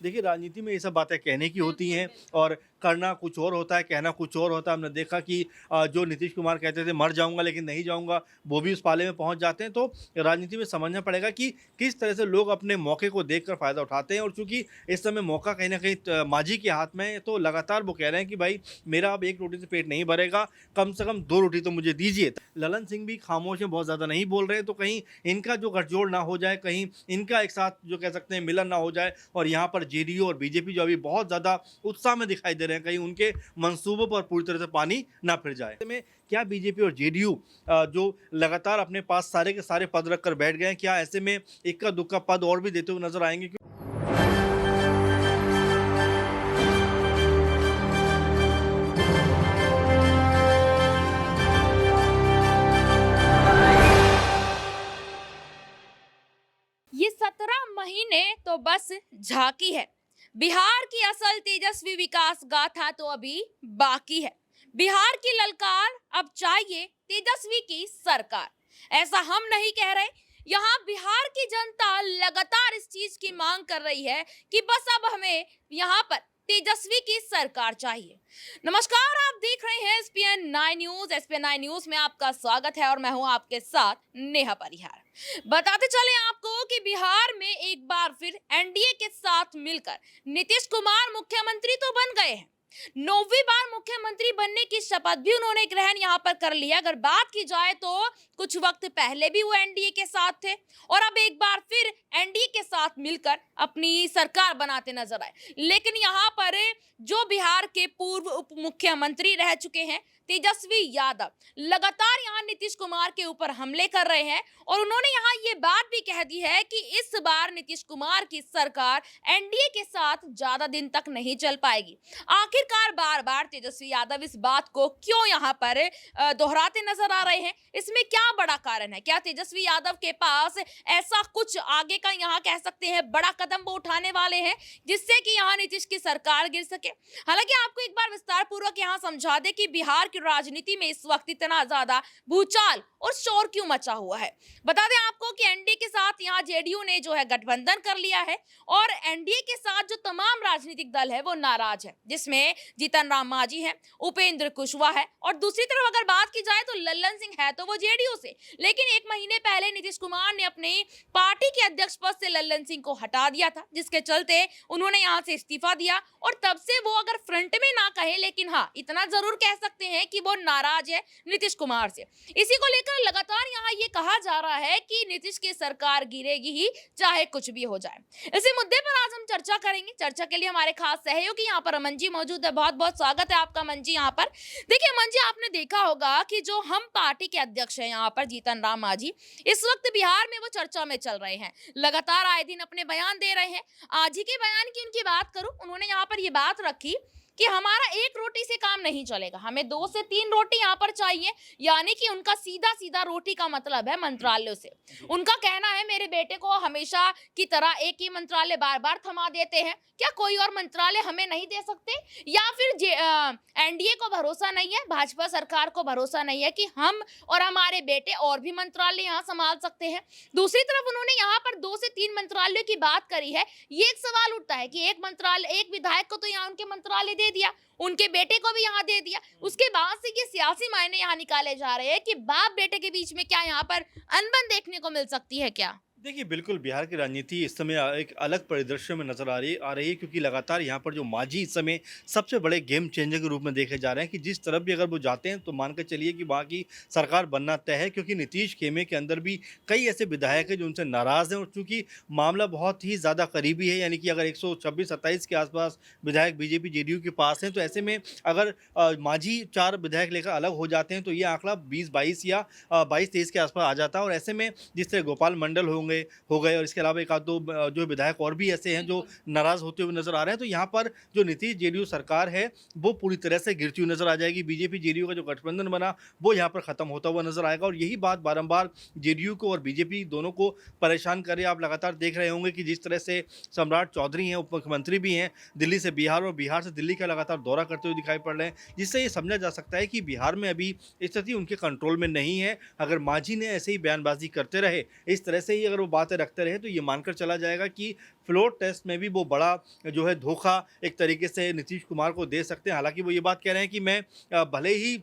देखिए, राजनीति में ये सब बातें कहने की होती हैं और करना कुछ और होता है, कहना कुछ और होता है। हमने देखा कि जो नीतीश कुमार कहते थे मर जाऊँगा लेकिन नहीं जाऊँगा, वो भी उस पाले में पहुँच जाते हैं। तो राजनीति में समझना पड़ेगा कि किस तरह से लोग अपने मौके को देखकर फ़ायदा उठाते हैं और चूँकि इस समय मौका कहीं न कहीं मांझी के हाथ में है, तो लगातार वो कह रहे हैं कि भाई मेरा अब 1 रोटी से पेट नहीं भरेगा, कम से कम 2 रोटी तो मुझे दीजिए। ललन सिंह भी खामोश हैं, बहुत ज़्यादा नहीं बोल रहे हैं, तो कहीं इनका जो गठजोड़ ना हो जाए, कहीं इनका एक साथ जो कह सकते हैं मिलन ना हो जाए और यहाँ पर जेडीयू और बीजेपी जो अभी बहुत ज़्यादा उत्साह में दिखाई दे रहे हैं, कहीं उनके मंसूबों पर पूरी तरह से पानी ना फिर जाए। ऐसे में क्या बीजेपी और जेडीयू जो लगातार अपने पास सारे के सारे पद रख कर बैठ गए हैं, क्या ऐसे में इक्का-दुक्का पद और भी देते हुए नज़र आएँगे? ये 17 महीने तो बस झांकी है। बिहार की असल तेजस्वी विकास गाथा तो अभी बाकी है। बिहार की ललकार अब चाहिए तेजस्वी की सरकार। ऐसा हम नहीं कह रहे, यहाँ बिहार की जनता लगातार इस चीज की मांग कर रही है कि बस अब हमें यहाँ पर तेजस्वी की सरकार चाहिए। नमस्कार, आप देख रहे हैं एसपीएन 9 न्यूज। एसपीएन 9 न्यूज में आपका स्वागत है और मैं हूं आपके साथ नेहा परिहार। बताते चले आपको कि बिहार में एक बार फिर एनडीए के साथ मिलकर नीतीश कुमार मुख्यमंत्री तो बन गए हैं। 9वीं बार मुख्यमंत्री बनने की शपथ भी उन्होंने ग्रहण यहाँ पर कर लिया। अगर बात की जाए तो कुछ वक्त पहले भी वो एनडीए के साथ थे और अब एक बार फिर एनडीए के साथ मिलकर अपनी सरकार बनाते नजर आए। लेकिन यहाँ पर जो बिहार के पूर्व उप मुख्यमंत्री रह चुके हैं तेजस्वी यादव लगातार यहाँ नीतीश कुमार के ऊपर हमले कर रहे हैं और उन्होंने यहाँ ये बात भी कह दी है कि इस बार नीतीश कुमार की सरकार एनडीए के साथ ज्यादा दिन तक नहीं चल पाएगी। आखिरकार बार बार तेजस्वी यादव इस बात को क्यों यहाँ पर दोहराते नजर आ रहे हैं? इसमें क्या बड़ा कारण है? क्या तेजस्वी यादव के पास ऐसा कुछ आगे का यहाँ कह सकते हैं बड़ा कदम वो उठाने वाले हैं जिससे कि यहाँ नीतीश की सरकार गिर सके? हालांकि आपको एक बार विस्तार पूर्वक यहाँ समझा दे कि बिहार की राजनीति में इस वक्त इतना ज्यादा भूचाल और शोर क्यों मचा हुआ है। बता दें आपको कि एनडीए के साथ यहाँ जेडीयू ने जो है गठबंधन कर लिया है और एनडीए के साथ जो तमाम राजनीतिक दल है वो नाराज है, जिसमें जीतन राम मांझी है, उपेंद्र कुशवाहा है और दूसरी तरफ अगर बात की जाए तो लल्लन सिंह है तो वो जेडीयू से। लेकिन 1 महीने पहले नीतीश कुमार ने अपनी पार्टी के अध्यक्ष पद से लल्लन सिंह को हटा दिया था, जिसके चलते उन्होंने यहाँ से इस्तीफा दिया और तब से वो अगर फ्रंट में ना कहे लेकिन हाँ इतना जरूर कह सकते हैं कि वो नाराज है नीतीश कुमार से। इसी को लेकर लगातार यहाँ ये कहा जा रहा है कि नीतीश की सरकार गिरेगी ही चाहे कुछ भी हो जाए। इसी मुद्दे पर आज हम चर्चा करेंगे। चर्चा के लिए हमारे खास सहयोगी यहाँ पर अमन जी मौजूद है। बहुत बहुत स्वागत है आपका अमन जी यहाँ पर। देखिए अमन जी, आपने देखा होगा कि जो हम पार्टी के अध्यक्ष हैं यहाँ पर जीतन राम मांझी इस वक्त बिहार में वो चर्चा में चल रहे हैं, लगातार आए दिन अपने बयान दे रहे हैं। आज ही के बयान की उनकी बात करूं, उन्होंने यहाँ पर ये बात रखी कि हमारा 1 रोटी से काम नहीं चलेगा, हमें 2 से 3 रोटी यहाँ पर चाहिए। यानी कि उनका सीधा सीधा रोटी का मतलब है मंत्रालयों से। उनका कहना है मेरे बेटे को हमेशा की तरह एक ही मंत्रालय बार बार थमा देते हैं, क्या कोई और मंत्रालय हमें नहीं दे सकते? या फिर एनडीए को भरोसा नहीं है, भाजपा सरकार को भरोसा नहीं है कि हम और हमारे बेटे और भी मंत्रालय यहाँ संभाल सकते हैं? दूसरी तरफ उन्होंने यहाँ पर 2 से 3 मंत्रालयों की बात करी है। ये एक सवाल उठता है कि एक मंत्रालय, एक विधायक को तो यहाँ उनके मंत्रालय दे दिया, उनके बेटे को भी यहाँ दे दिया, उसके बाद से ये सियासी मायने यहाँ निकाले जा रहे हैं कि बाप बेटे के बीच में क्या यहाँ पर अनबन देखने को मिल सकती है क्या? देखिए, बिल्कुल बिहार की राजनीति इस समय एक अलग परिदृश्य में नज़र आ रही है क्योंकि लगातार यहाँ पर जो मांझी इस समय सबसे बड़े गेम चेंजर के रूप में देखे जा रहे हैं कि जिस तरफ भी अगर वो जाते हैं तो मान कर चलिए कि वहाँ की सरकार बनना तय है, क्योंकि नीतीश खेमे के अंदर भी कई ऐसे विधायक हैं जो उनसे नाराज़ हैं और चूँकि मामला बहुत ही ज़्यादा करीबी है, यानी कि अगर 126-27 के आसपास विधायक बीजेपी जेडीयू के पास हैं, तो ऐसे में अगर मांझी 4 विधायक लेकर अलग हो जाते हैं तो ये आंकड़ा 20-22 या 22-23 के आसपास आ जाता है। और ऐसे में जिस तरह गोपाल मंडल हो गए और इसके अलावा एक आध दो जो विधायक और भी ऐसे हैं जो नाराज होते हुए नजर आ रहे हैं, तो यहाँ पर जो नीतीश जेडीयू सरकार है वो पूरी तरह से गिरती हुई नजर आ जाएगी। बीजेपी जेडीयू का जो गठबंधन बना वो यहाँ पर खत्म होता हुआ नजर आएगा और यही बात बारंबार जेडीयू को और बीजेपी दोनों को परेशान कर रही है। आप लगातार देख रहे होंगे कि जिस तरह से सम्राट चौधरी हैं, उप मुख्यमंत्री भी हैं, दिल्ली से बिहार और बिहार से दिल्ली का लगातार दौरा करते हुए दिखाई पड़ रहे हैं, जिससे ये समझा जा सकता है कि बिहार में अभी स्थिति उनके कंट्रोल में नहीं है। अगर मांझी ने ऐसे ही बयानबाजी करते रहे, इस तरह से ही अगर अगर वो बातें रखते रहे तो ये मानकर चला जाएगा कि फ्लोर टेस्ट में भी वो बड़ा जो है धोखा एक तरीके से नीतीश कुमार को दे सकते हैं। हालाँकि वो ये बात कह रहे हैं कि मैं भले ही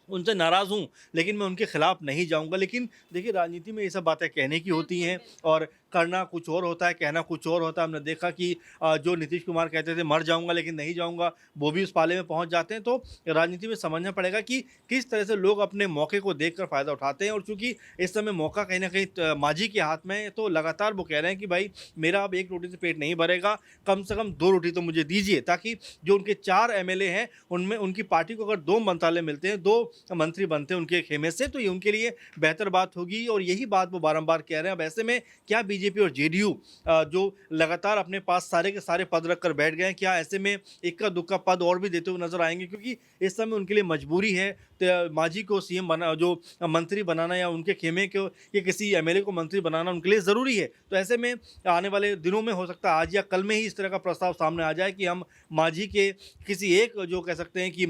उनसे नाराज़ हूँ, लेकिन मैं उनके खिलाफ नहीं जाऊँगा। लेकिन देखिए राजनीति में ये सब बातें कहने की होती हैं और करना कुछ और होता है, कहना कुछ और होता है। हमने देखा कि जो नीतीश कुमार कहते थे मर जाऊँगा लेकिन नहीं जाऊँगा, वो भी उस पाले में पहुँच जाते हैं। तो राजनीति में समझना पड़ेगा कि किस तरह से लोग अपने मौके को देखकर फ़ायदा उठाते हैं और चूँकि इस समय मौका कहीं न कहीं मांझी के हाथ में है, तो लगातार वो कह रहे हैं कि भाई मेरा अब 1 रोटी से पेट नहीं भरेगा, कम से कम 2 रोटी तो मुझे दीजिए, ताकि जो उनके 4 एमएलए हैं, उनमें उनकी पार्टी को अगर 2 मंत्रालय मिलते हैं, 2 मंत्री बनते हैं उनके खेमे से, तो ये उनके लिए बेहतर बात होगी और यही बात वो बारंबार कह रहे हैं। अब ऐसे में क्या बीजेपी और जेडीयू जो लगातार अपने पास सारे के सारे पद रखकर बैठ गए हैं, क्या ऐसे में इक्का-दुक्का पद और भी देते हुए नज़र आएँगे? क्योंकि इस समय उनके लिए मजबूरी है मांझी को सीएम बना जो मंत्री बनाना या उनके खेमे को या किसी एमएलए को मंत्री बनाना उनके लिए ज़रूरी है। तो ऐसे में आने वाले दिनों में हो सकता है आज या कल में ही इस तरह का प्रस्ताव सामने आ जाए कि हम मांझी के किसी एक जो कह सकते हैं कि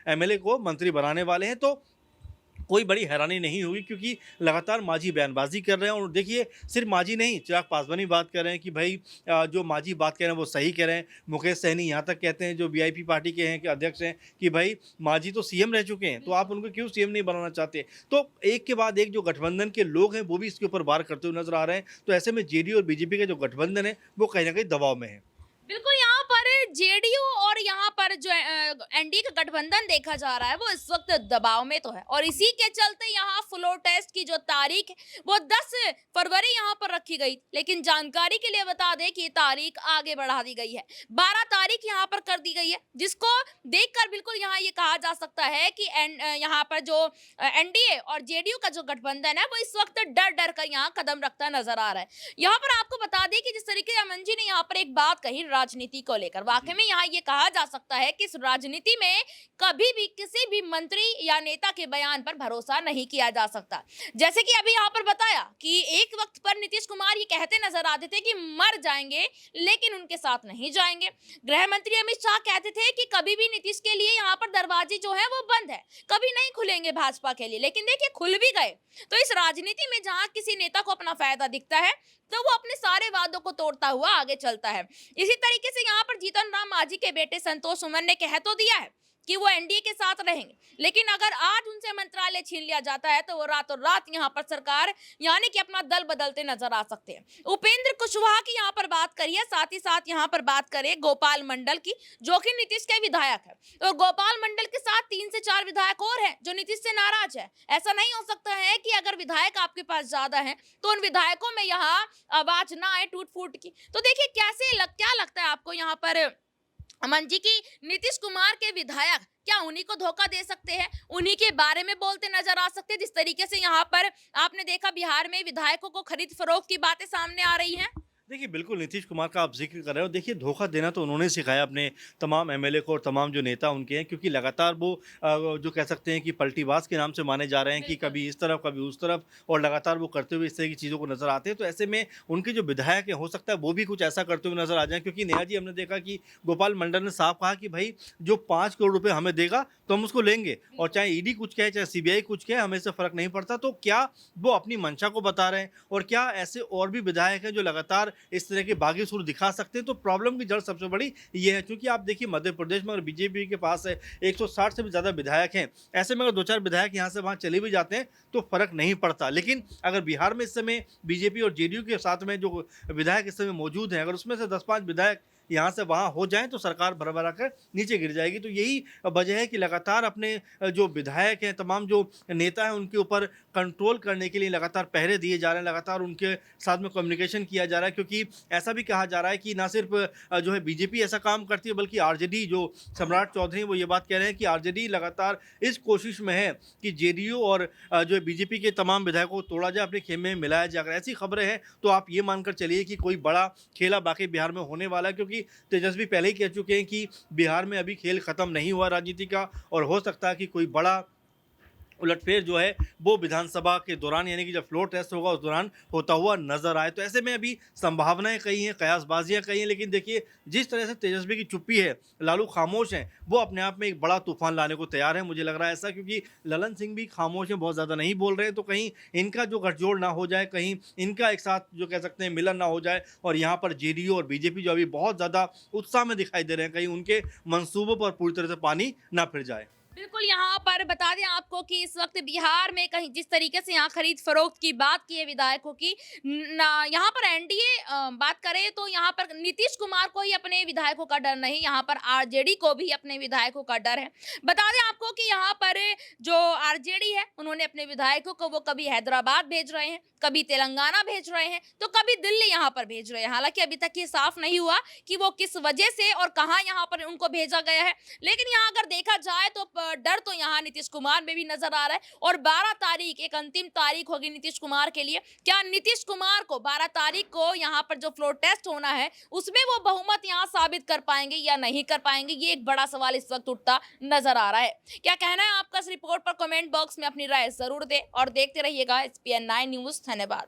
एमएलए को मंत्री बनाने वाले हैं, तो कोई बड़ी हैरानी नहीं होगी क्योंकि लगातार मांझी बयानबाजी कर रहे हैं। और देखिए सिर्फ मांझी नहीं, चिराग पासवान भी बात कर रहे हैं कि भाई जो मांझी बात कह रहे हैं वो सही कह रहे हैं। मुकेश सहनी यहाँ तक कहते हैं, जो वीआईपी पार्टी के हैं कि अध्यक्ष हैं, कि भाई मांझी तो सीएम रह चुके हैं, तो आप उनको क्यों सीएम नहीं बनाना चाहते? तो एक के बाद एक जो गठबंधन के लोग हैं वो भी इसके ऊपर वार करते हुए नजर आ रहे हैं। तो ऐसे में जेडीयू और बीजेपी का जो गठबंधन है वो कहीं ना कहीं दबाव में है। बिल्कुल, यहाँ पर जेडीयू और यहाँ पर जो एनडीए का गठबंधन देखा जा रहा है वो इस वक्त दबाव में तो है और इसी के चलते यहाँ फ्लोर टेस्ट की जो तारीख है वो 10 फरवरी यहाँ पर रखी गई, लेकिन जानकारी के लिए बता दें कि ये तारीख आगे बढ़ा दी गई है, 12 तारीख यहाँ पर कर दी गई है, जिसको देखकर बिल्कुल यहाँ ये कहा जा सकता है कि यहाँ पर जो एनडीए और जेडीयू का जो गठबंधन है वो इस वक्त डर डर कर यहाँ कदम रखता नजर आ रहा है। यहाँ पर आपको बता दें कि जिस तरीके से अमन जी ने यहाँ पर एक बात कही राजनीति को लेकर, वाकई में यहाँ ये कहा जा सकता है कि इस राजनीति में कभी भी किसी भी मंत्री या नेता के बयान पर भरोसा नहीं किया जा सकता। जैसे कि अभी यहाँ पर बताया कि एक वक्त पर नीतीश कुमार ये कहते नजर आते थे कि मर जाएंगे लेकिन उनके साथ नहीं जाएंगे। गृह मंत्री अमित शाह कहते थे कि कभी भी नीतीश के लिए यहाँ पर दरवाजे जो है वो बंद है, कभी नहीं खुलेंगे भाजपा के लिए, लेकिन देखिए खुल भी गए। तो इस राजनीति में जहां किसी नेता को अपना फायदा दिखता है तो वो अपने सारे वादों को तोड़ता हुआ आगे चलता है। इसी तरीके से यहाँ पर जीतन राम मांझी के बेटे संतोष सुमन ने कह तो दिया है कि वो एनडीए के साथ रहेंगे, लेकिन अगर आज उनसे मंत्रालय छीन लिया जाता है तो वो रातों रात यहाँ पर सरकार यानी कि अपना दल बदलते नजर आ सकते हैं। उपेंद्र कुशवाहा की यहाँ पर बात करिए, साथ ही साथ यहाँ पर बात करें गोपाल मंडल की, जो कि नीतीश के विधायक है। तो गोपाल मंडल के साथ 3 से 4 विधायक और हैं जो नीतीश से नाराज है। ऐसा नहीं हो सकता है कि अगर विधायक आपके पास ज्यादा है तो उन विधायकों में यहाँ आवाज ना आए टूट फूट की। तो देखिए क्या लगता है आपको यहाँ पर अमन जी की नीतीश कुमार के विधायक क्या उन्हीं को धोखा दे सकते हैं, उन्हीं के बारे में बोलते नजर आ सकते हैं, जिस तरीके से यहाँ पर आपने देखा बिहार में विधायकों को खरीद फरोख्त की बातें सामने आ रही हैं? देखिए, बिल्कुल नीतीश कुमार का आप ज़िक्र कर रहे हो। देखिए, धोखा देना तो उन्होंने सिखाया अपने तमाम एमएलए को और तमाम जो नेता उनके हैं, क्योंकि लगातार वो जो कह सकते हैं कि पलटीबाज़ के नाम से माने जा रहे हैं कि कभी इस तरफ, कभी उस तरफ, और लगातार वो करते हुए इस तरह की चीज़ों को नज़र आते हैं। तो ऐसे में उनके जो विधायक हैं, हो सकता है वो भी कुछ ऐसा करते हुए नज़र आ जाएँ, क्योंकि नेहा जी हमने देखा कि गोपाल मंडल ने साफ कहा कि भाई जो 5 करोड़ रुपये हमें देगा तो हम उसको लेंगे, और चाहे ईडी कुछ कहे, चाहे सीबीआई कुछ कहे, हमें इससे फ़र्क नहीं पड़ता। तो क्या वो अपनी मंशा को बता रहे हैं, और क्या ऐसे और भी विधायक हैं जो लगातार इस तरह के बागी सुर दिखा सकते हैं? तो प्रॉब्लम की जड़ सबसे बड़ी ये है, क्योंकि आप देखिए मध्य प्रदेश में अगर बीजेपी के पास 160 से भी ज़्यादा विधायक हैं, ऐसे में अगर 2-4 विधायक यहाँ से वहाँ चले भी जाते हैं तो फ़र्क नहीं पड़ता। लेकिन अगर बिहार में इस समय बीजेपी और जेडीयू के साथ में जो विधायक इस समय मौजूद हैं, अगर उसमें से 10-5 विधायक यहाँ से वहाँ हो जाएँ तो सरकार भर-भरा कर नीचे गिर जाएगी। तो यही वजह है कि लगातार अपने जो विधायक हैं, तमाम जो नेता हैं, उनके ऊपर कंट्रोल करने के लिए लगातार पहरे दिए जा रहे हैं, लगातार उनके साथ में कम्युनिकेशन किया जा रहा है। क्योंकि ऐसा भी कहा जा रहा है कि ना सिर्फ जो है बीजेपी ऐसा काम करती है, बल्कि आरजेडी जो सम्राट चौधरी वो ये बात कह रहे हैं कि आरजेडी लगातार इस कोशिश में है कि जेडीयू और जो है बीजेपी के तमाम विधायकों को तोड़ा जाए, अपने खेमे में मिलाया जाए। अगर ऐसी खबरें हैं तो आप ये मानकर चलिए कि कोई बड़ा खेला बाकी बिहार में होने वाला है, क्योंकि तेजस्वी पहले ही कह चुके हैं कि बिहार में अभी खेल खत्म नहीं हुआ राजनीति का, और हो सकता है कि कोई बड़ा उलटफेर जो है वो विधानसभा के दौरान यानी कि जब फ्लोर टेस्ट होगा उस दौरान होता हुआ नजर आए। तो ऐसे में अभी संभावनाएं कही हैं, कयासबाजियां कही हैं, लेकिन देखिए जिस तरह से तेजस्वी की चुप्पी है, लालू खामोश हैं, वो अपने आप में एक बड़ा तूफान लाने को तैयार है। मुझे लग रहा है ऐसा, क्योंकि ललन सिंह भी खामोश हैं, बहुत ज़्यादा नहीं बोल रहे हैं। तो कहीं इनका जो गठजोड़ ना हो जाए, कहीं इनका एक साथ जो कह सकते हैं मिलन ना हो जाए, और यहाँ पर जेडीयू और बीजेपी जो अभी बहुत ज़्यादा उत्साह में दिखाई दे रहे हैं, कहीं उनके मंसूबों पर पूरी तरह से पानी ना फिर जाए। बिल्कुल, यहाँ पर बता दें आपको कि इस वक़्त बिहार में कहीं जिस तरीके से यहाँ खरीद-फ़रोख्त की बात की है विधायकों की, न यहाँ पर एनडीए बात करें तो यहाँ पर नीतीश कुमार को ही अपने विधायकों का डर नहीं, यहाँ पर आरजेडी को भी अपने विधायकों का डर है। बता दें आपको कि यहाँ पर जो आरजेडी है, उन्होंने अपने विधायकों को वो कभी हैदराबाद भेज रहे हैं, कभी तेलंगाना भेज रहे हैं, तो कभी दिल्ली यहाँ पर भेज रहे हैं। हालाँकि अभी तक ये साफ नहीं हुआ कि वो किस वजह से और कहाँ यहाँ पर उनको भेजा गया है। लेकिन यहाँ अगर देखा जाए तो डर तो यहाँ नीतीश कुमार में भी नजर आ रहा है, और 12 तारीख एक अंतिम तारीख होगी नीतीश कुमार के लिए। क्या नीतीश कुमार को 12 तारीख को यहाँ पर जो फ्लोर टेस्ट होना है उसमें वो बहुमत यहाँ साबित कर पाएंगे या नहीं कर पाएंगे, ये एक बड़ा सवाल इस वक्त उठता नजर आ रहा है। क्या कहना है आपका इस रिपोर्ट पर? कमेंट बॉक्स में अपनी राय जरूर दें और देखते रहिएगा SPN9 न्यूज। धन्यवाद।